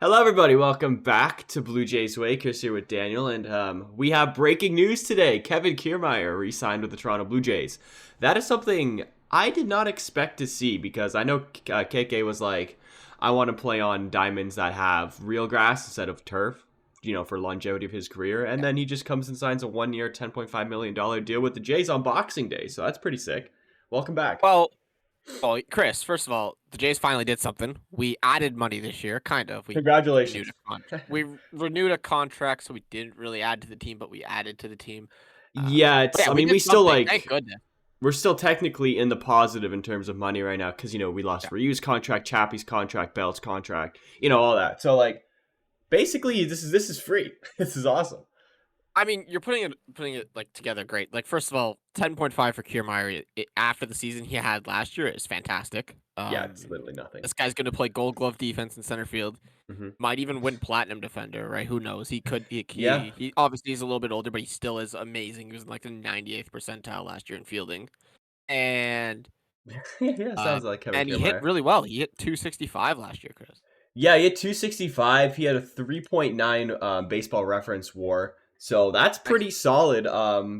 Hello, everybody. Welcome back to Blue Jays Way. Chris here with Daniel, and we have breaking news today. Kevin Kiermaier re-signed with the Toronto Blue Jays. That is something I did not expect to see because I know KK was like, I want to play on diamonds that have real grass instead of turf, for longevity of his career. And then he just comes and signs a 1-year, $10.5 million deal with the Jays on Boxing Day. So that's pretty sick. Welcome back. Well, Chris, first of all, the Jays finally did something. We added money this year, kind of. We renewed Congratulations. a contract. We renewed a contract, so we didn't really add to the team, but we added to the team. Yeah, But yeah, I we mean, did we still something. Thank like. goodness. We're still technically in the positive in terms of money right now because we lost Yeah. Ryu's contract, Chappie's contract, Bell's contract, all that. So like basically this is free. This is awesome. I mean, you're putting it like together great. Like first of all, 10.5 for Kiermaier after the season he had last year is fantastic. Yeah, it's literally nothing. This guy's going to play Gold Glove defense in center field. Hmm. Might even win Platinum Defender, right? Who knows? He could. Yeah, He obviously he's a little bit older, but he still is amazing. He was in like the 98th percentile last year in fielding, and yeah, sounds like Kevin he hit Kiermaier. really well. He hit 265 last year, Chris. Yeah, he had 265. He had a 3.9 baseball reference WAR. So that's Nice. pretty solid.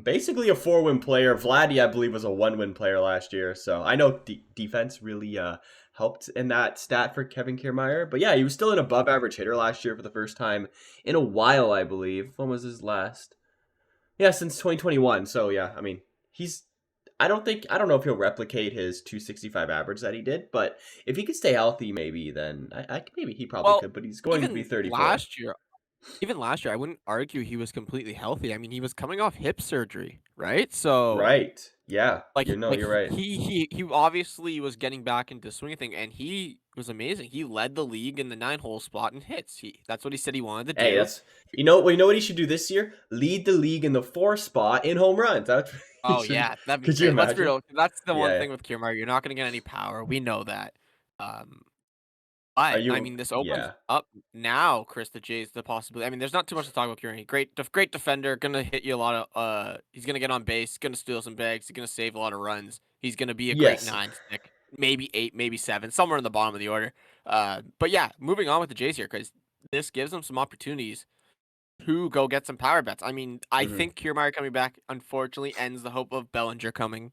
Basically a 4-win player. Vladdy, I believe, was a 1-win player last year. So I know defense really helped in that stat for Kevin Kiermaier. But yeah, he was still an above average hitter last year for the first time in a while, I believe. When was his last? Yeah, since 2021. So yeah, I mean, he's I don't know if he'll replicate his 265 average that he did, but if he could stay healthy, maybe then maybe he probably Well, could. But he's going to be even 34. last year, even last year, I wouldn't argue he was completely healthy. I mean, he was coming off hip surgery, right? So Right? Yeah. like You're right. he obviously was getting back into swing thing, and he was amazing. He led the league in the 9-hole spot in hits. That's what he said he wanted to Hey, do. that's what he should do this year? Lead the league in the 4 spot in home runs. That's what he Oh should. yeah, that'd be Could you great. Let's be imagine? real. That's the one Yeah. thing with Kiermaier. You're not going to get any power. We know that. Um, Are but I you? mean, this opens Yeah. up now, Chris. The Jays, the possibility. I mean, there's not too much to talk about Kieran. Great defender. Gonna hit you a lot of. He's gonna get on base. Gonna steal some bags. He's gonna save a lot of runs. He's gonna be a great Yes. 9 stick, maybe 8, maybe 7, somewhere in the bottom of the order. But yeah, moving on with the Jays here, because this gives them some opportunities to go get some power bets. I mean, I Hmm. think Kiermaier coming back unfortunately ends the hope of Bellinger coming.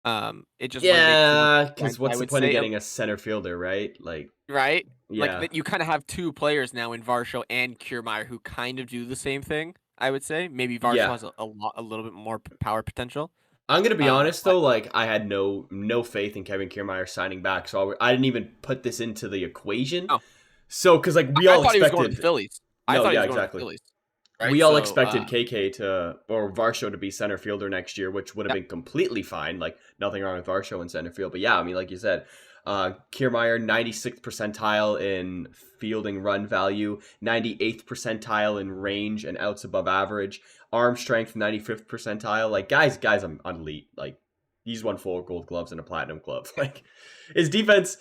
It just wouldn't make too much Yeah, because sense, I what's the would point of say. getting a center fielder, right? Like, Right? Like yeah. that you kind of have two players now in Varsho and Kiermaier who kind of do the same thing, I would say. Maybe Varsho Yeah. has a little bit more power potential. I'm gonna be honest But though, like I had no faith in Kevin Kiermaier signing back, so I didn't even put this into the equation. no, So, because like we I all thought he was going to the expected, Phillies. I no, thought he yeah, was going to the exactly. Phillies. Right? We all So, expected KK to or Varsho to be center fielder next year, which would have yeah, been completely fine. Like nothing wrong with Varsho in center field, but yeah, I mean, like you said, Kiermaier 96th percentile in fielding run value, 98th percentile in range and outs above average, arm strength 95th percentile. Like guys, I'm elite. Like he's won 4 gold gloves and a platinum glove. Like his defense,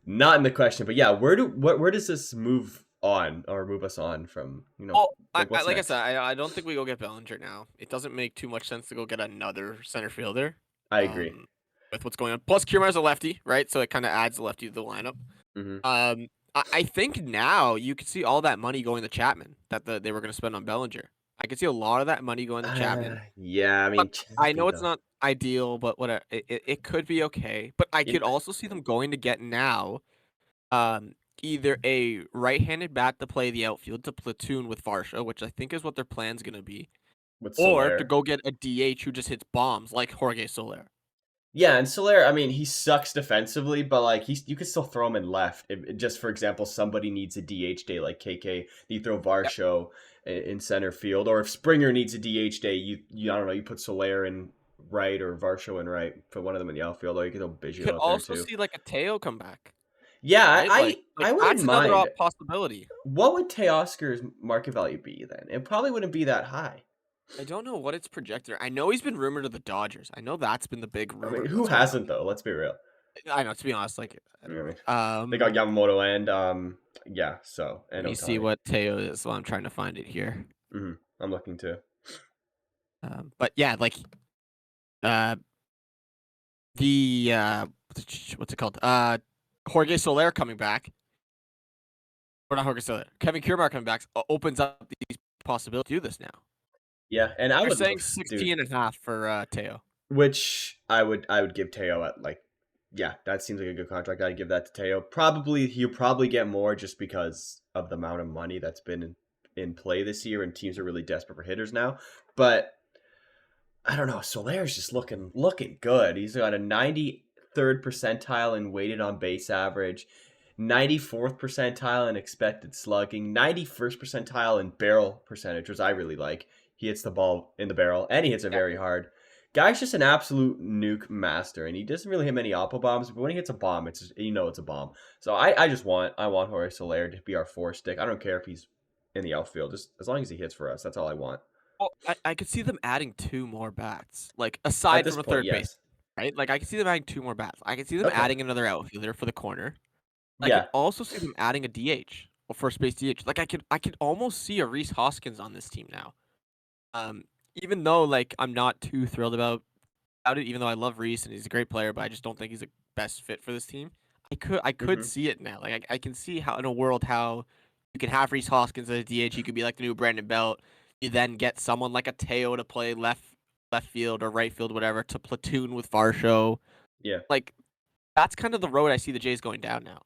not in the question. But yeah, where does this move on or move us on from? well, Like what's like I said, next? I don't think we go get Bellinger now. It doesn't make too much sense to go get another center fielder. I agree. Um, with what's going on. Plus, Kiermaier's a lefty, right? So it kind of adds a lefty to the lineup. Hmm. I think now you could see all that money going to Chapman that they were going to spend on Bellinger. I could see a lot of that money going to Chapman. Yeah, I But mean I know Chappie it's though. not ideal, but whatever. It could be okay. But I You could also see them going to get now um, either a right-handed bat to play the outfield to platoon with Varsho, which I think is what their plan's going to be, with or to Soler. go get a DH who just hits bombs like Jorge Soler. Yeah, and Soler, I mean, he sucks defensively, but like you could still throw him in left. Just for example, somebody needs a DH day like KK, you throw Yep. Varsho in center field, or if Springer needs a DH day, you I don't know, you put Soler in right or Varsho in right, put one of them in the outfield, or you could throw You Biggio could out there also too. see like a Teo come back, Yeah, right? I wouldn't That's another mind. possibility. What would Teoscar's market value be then? It probably wouldn't be that high. I don't know what it's projected. I know he's been rumored to the Dodgers. I know that's been the big I mean, rumor who that's been hasn't out. though? Let's be real. I know, to be honest, like I You know don't what I mean? know. They got Yamamoto and yeah, so Let and me see Otani. what Teo is while I'm trying to find it here. Hmm. I'm looking too. But yeah, like uh the, what's it called? Jorge Soler coming back. Or not Jorge Soler. Kevin Kiermaier coming back opens up these possibilities to do this now. Yeah, and I They're would saying love, 16 dude. and a half for Teo. Which I would give Teo at like, yeah, that seems like a good contract. I'd give that to Teo. Probably he'll probably get more just because of the amount of money that's been in play this year, and teams are really desperate for hitters now. But I don't know. Soler's just looking good. He's got a 93rd percentile in weighted on base average, 94th percentile in expected slugging, 91st percentile in barrel percentage, which I really like. He hits the ball in the barrel, and he hits it Yeah. very hard. Guy's just an absolute nuke master, and he doesn't really hit many oppo bombs, but when he hits a bomb, it's just, it's a bomb. So I want Jorge Soler to be our four stick. I don't care if he's in the outfield, just as long as he hits for us. That's all I want. Well, I could see them adding 2 more bats, like, At aside this from a point, third base, yes. right? Like, I could see them adding 2 more bats. I could see them Okay. adding another outfielder for the corner. I could Yeah. also see them adding a DH, or first base DH. Like, I could almost see a Rhys Hoskins on this team now. Um, even though, like, I'm not too thrilled about it, even though I love Rhys and he's a great player, but I just don't think he's a best fit for this team. I could Hmm. see it now. Like, I can see how in a world how you can have Rhys Hoskins as a DH, he could be like the new Brandon Belt. You then get someone like a Teo to play left field or right field, whatever, to platoon with Varsho. Yeah. Like, that's kind of the road I see the Jays going down now.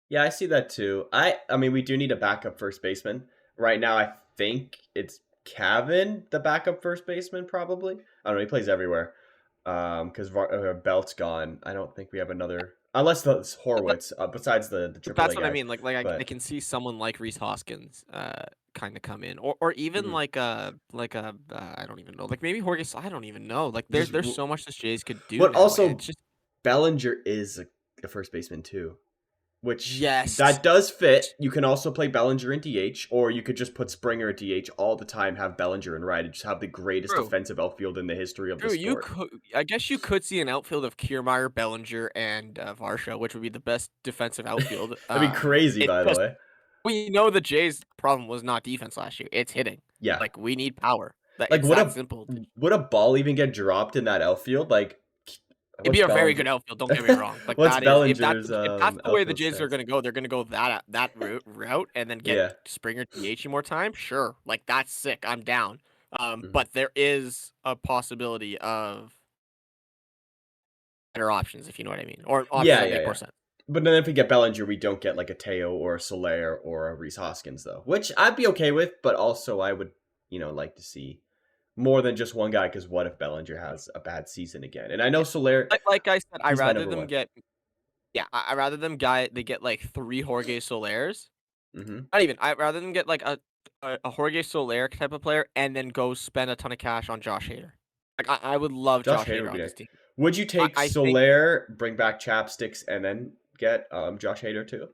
Yeah, I see that too. I mean, we do need a backup first baseman. Right now, I think it's Cavan, the backup first baseman, probably. I don't know. He plays everywhere. Because Belt's gone. I don't think we have another, unless the Horwitz. Besides the But Triple A that's what I guys, mean. Like I but can see someone like Rhys Hoskins, kind of come in, or even mhm. like a I don't even know, like maybe Jorge. I don't even know. Like Just there's so much this Jays could do but now, and it's also just Bellinger is a first baseman too. Which yes, that does fit. You can also play Bellinger in DH, or you could just put Springer at DH all the time, have Bellinger and right, and just have the greatest true. defensive outfield in the history of the True, you sport. could. I guess you could see an outfield of Kiermaier, Bellinger, and Varsho, which would be the best defensive outfield. That'd be crazy, It by the just way. we know the Jays' problem was not defense last year; it's hitting. Yeah, Like we need power. That like it's that simple. would a ball even get dropped in that outfield? Like, It'd be what's a very Bellinger? good outfield, don't get me wrong. Like, What's that is Bellinger's if that's the way the outfield Jays are stats? gonna go, they're gonna go that route and then get Yeah. Springer DH more time, sure. Like, that's sick, I'm down. Mhm. But there is a possibility of better options, if you know what I mean, or options Yeah, that yeah, make more yeah. sense. But then if we get Bellinger, we don't get like a Teo or a Soler or a Rhys Hoskins though, which I'd be okay with. But also, I would, like to see more than just one guy. Because what if Bellinger has a bad season again? And I know Yeah. Soler, Like I said, I he's my rather number them one. get yeah, I rather them they get, like, 3 Jorge Solers. Hmm. Not even, I'd rather them get, like, a Jorge Soler type of player and then go spend a ton of cash on Josh Hader. Like, I would love Josh Josh Hader Hader would be on nice. this team. Would you take I think Soler, bring back Chapsticks, and then get Josh Hader too?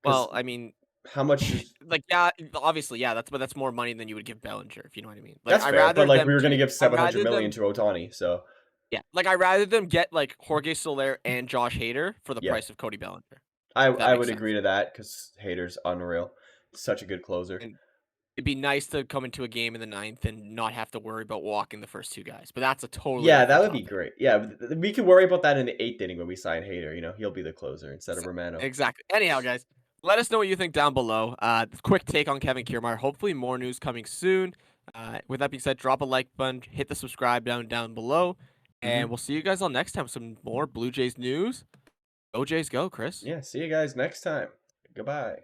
Because well, I mean, how much is like, yeah, obviously, yeah, that's more money than you would give Bellinger, if you know what I mean. Like, that's fair? But like we were gonna give I 700 rather million them to Otani, so yeah, like, I rather them get, like, Jorge Soler and Josh Hader for the yeah, price of Cody Bellinger, I if that I makes would sense. agree to that because Hader's unreal, such a good closer. And it'd be nice to come into a game in the 9th and not have to worry about walking the first 2 guys, but that's a totally Yeah, that different would be topic. great. Yeah, we can worry about that in the eighth inning when we sign Hader. He'll be the closer instead of Exa Romano. exactly. Anyhow, guys, let us know what you think down below. Quick take on Kevin Kiermaier. Hopefully more news coming soon. With that being said, drop a like button, hit the subscribe down below, and Hmm. we'll see you guys all next time with some more Blue Jays news. Go Jays go, Chris. Yeah, see you guys next time. Goodbye.